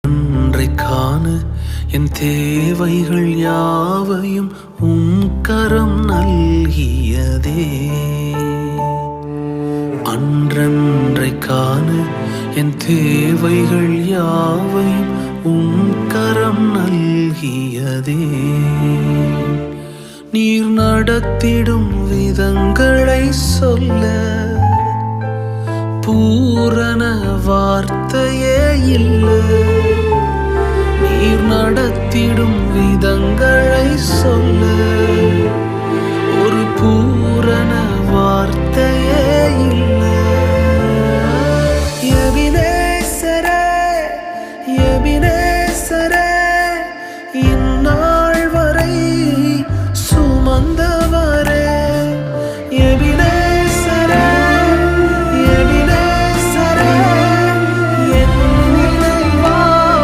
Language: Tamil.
அன்றைக்கான என் தேவைகள் யாவையும் உம் கரம் நல்கியதே. அன்றன்றைக்கான என் தேவைகள் யாவையும் உம் கரம் நல்கியதே. நீர் நடத்திடும் விதங்களை சொல்ல பூரண வார்த்தையே இல்லை. நீர் நடத்திடும் விதங்களை சொல்ல ஒரு பூரண வார்த்தையே இல்லை. எபினேசரே, எபினேசரே,